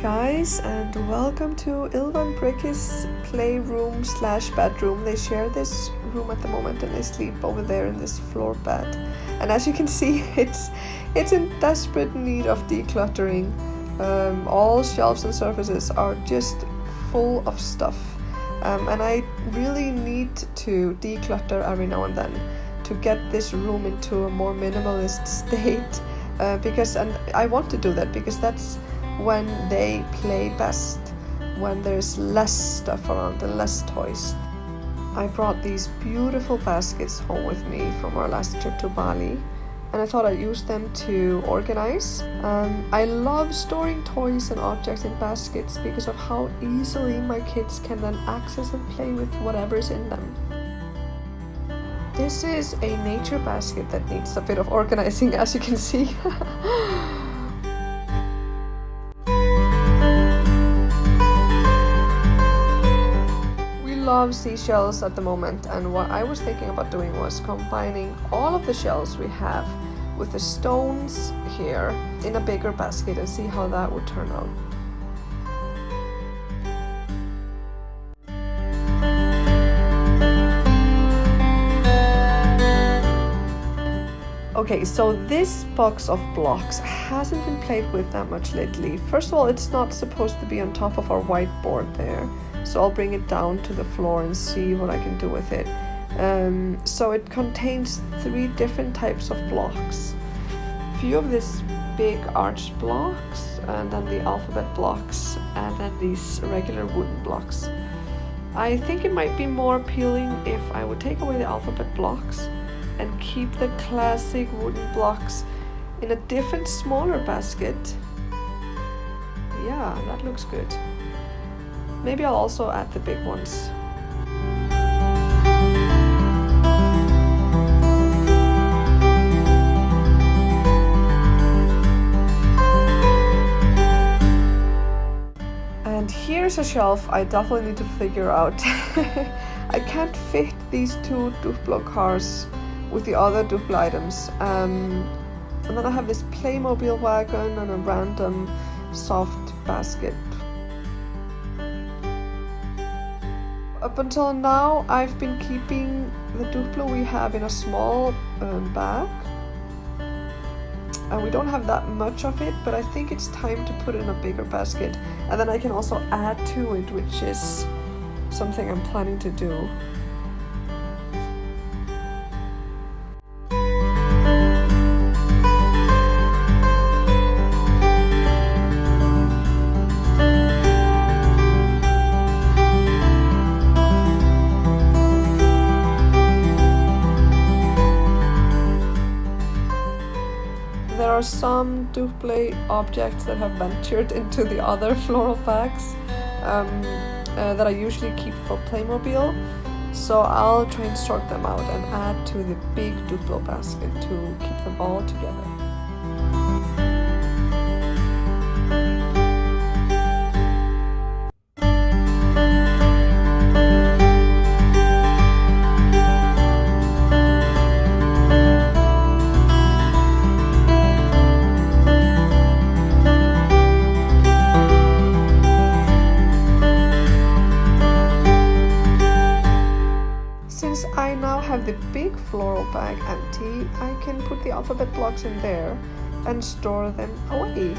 guys, and welcome to Ilva and Bricky's playroom / bedroom. They share this room at the moment and they sleep over there in this floor bed. And as you can see, it's in desperate need of decluttering. All shelves and surfaces are just full of stuff. And I really need to declutter every now and then to get this room into a more minimalist state. And I want to do that because that's when they play best, when there's less stuff around and less toys. I brought these beautiful baskets home with me from our last trip to Bali, and I thought I'd use them to organize. I love storing toys and objects in baskets because of how easily my kids can then access and play with whatever's in them. This is a nature basket that needs a bit of organizing, as you can see. We love seashells at the moment, and what I was thinking about doing was combining all of the shells we have with the stones here in a bigger basket and see how that would turn out. Okay, so this box of blocks hasn't been played with that much lately. First of all, it's not supposed to be on top of our whiteboard there, so I'll bring it down to the floor and see what I can do with it. So it contains 3 different types of blocks. A few of these big arched blocks, and then the alphabet blocks, and then these regular wooden blocks. I think it might be more appealing if I would take away the alphabet blocks and keep the classic wooden blocks in a different, smaller basket. Yeah, that looks good. Maybe I'll also add the big ones. And here's a shelf I definitely need to figure out. I can't fit these 2 Duplo cars with the other Duplo items. And then I have this Playmobil wagon and a random soft basket. Up until now, I've been keeping the Duplo we have in a small bag. And we don't have that much of it, but I think it's time to put it in a bigger basket. And then I can also add to it, which is something I'm planning to do. There are some Duplo objects that have ventured into the other floral bags that I usually keep for Playmobil, so I'll try and sort them out and add to the big Duplo basket to keep them all together. I now have the big floral bag empty, I can put the alphabet blocks in there and store them away.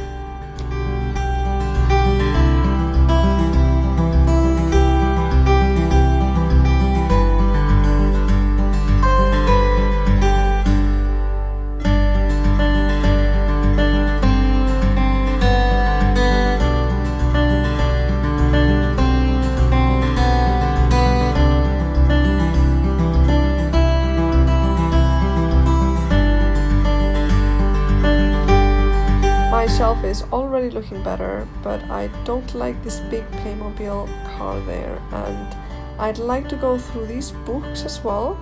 My shelf is already looking better, but I don't like this big Playmobil car there, and I'd like to go through these books as well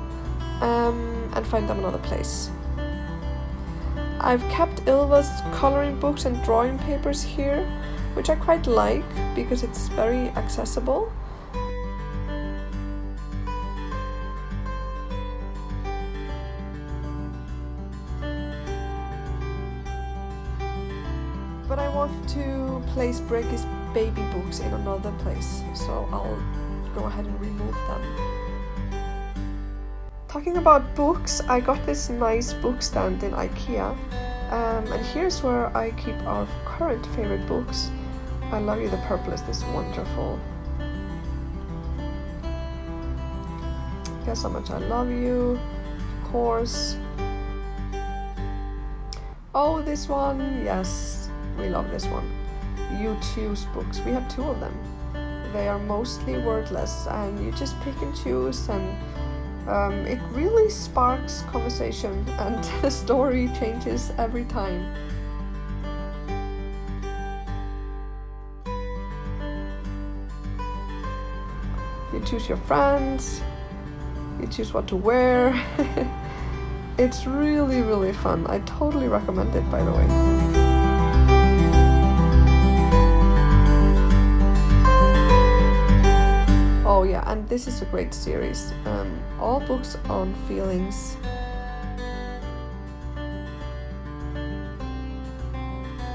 and find them another place. I've kept Ilva's coloring books and drawing papers here, which I quite like because it's very accessible. but I want to place Brecky's baby books in another place, so I'll go ahead and remove them. Talking about books, I got this nice book stand in IKEA, and here's where I keep our current favorite books. I Love You, the purple is this wonderful. Guess How Much I Love You, of course. Oh, this one, yes, we love this one. You Choose books, we have 2 of them. They are mostly wordless and you just pick and choose, and it really sparks conversation and the story changes every time. You choose your friends, you choose what to wear. It's really fun. I totally recommend it, by the way. Oh yeah, and this is a great series. All books on feelings.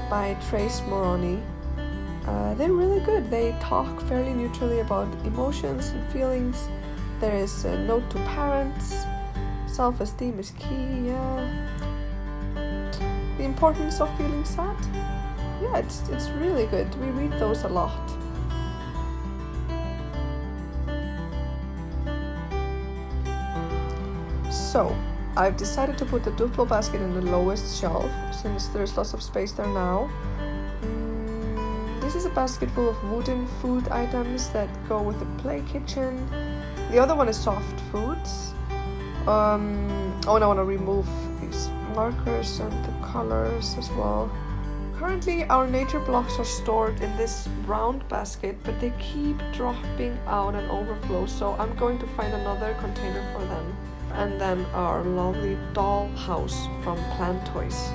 By Trace Moroni. They're really good. They talk fairly neutrally about emotions and feelings. There is a note to parents. Self-esteem is key, yeah. The importance of feeling sad. Yeah, it's really good. We read those a lot. So, I've decided to put the Duplo basket in the lowest shelf, since there's lots of space there now. This is a basket full of wooden food items that go with the play kitchen. The other one is soft foods. And I want to remove these markers and the colors as well. Currently our nature blocks are stored in this round basket, but they keep dropping out and overflow, so I'm going to find another container for them. And then our lovely doll house from Plant Toys.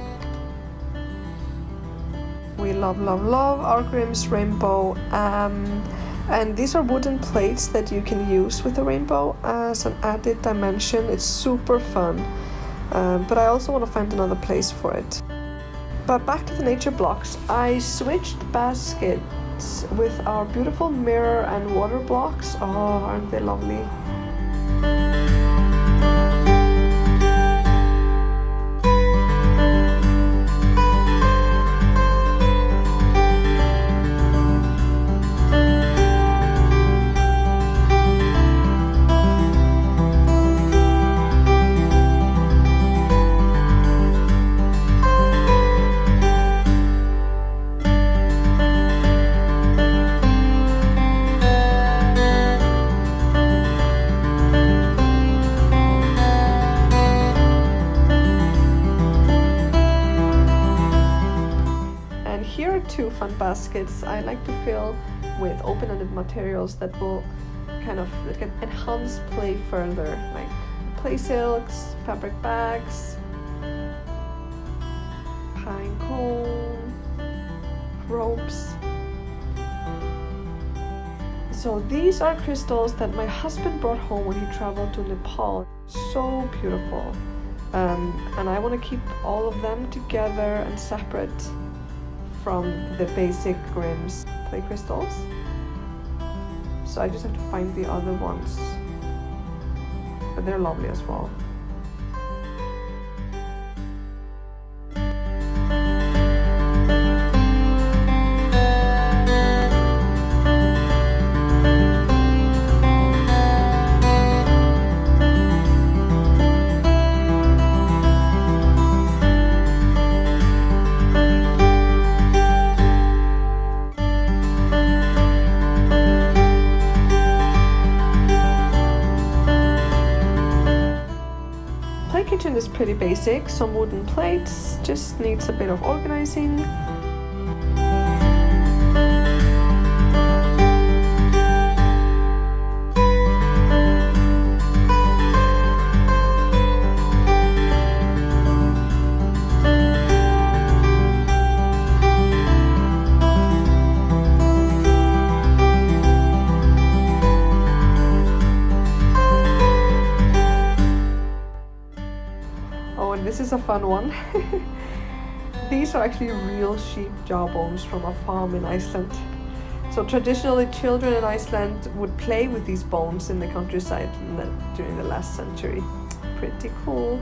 We love our Grimm's rainbow. And these are wooden plates that you can use with the rainbow as an added dimension. It's super fun, but I also want to find another place for it. But back to the nature blocks. I switched baskets with our beautiful mirror and water blocks. Oh, aren't they lovely? Here are 2 fun baskets I like to fill with open-ended materials that will that can enhance play further, like play silks, fabric bags, pine cone, ropes. So these are crystals that my husband brought home when he traveled to Nepal. So beautiful. And I want to keep all of them together and separate from the basic Grimm's play crystals. So I just have to find the other ones, but they're lovely as well. Kitchen is pretty basic, some wooden plates, just needs a bit of organizing. This is a fun one. these are actually real sheep jaw bones from a farm in Iceland. So traditionally, children in Iceland would play with these bones in the countryside during the last century. Pretty cool.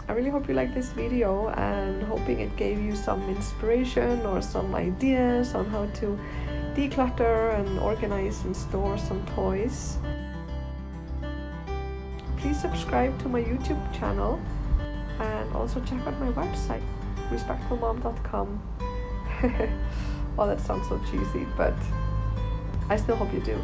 I really hope you like this video, and hoping it gave you some inspiration or some ideas on how to declutter and organize and store some toys. Please subscribe to my YouTube channel and also check out my website, respectfulmom.com. Oh, that sounds so cheesy, but I still hope you do.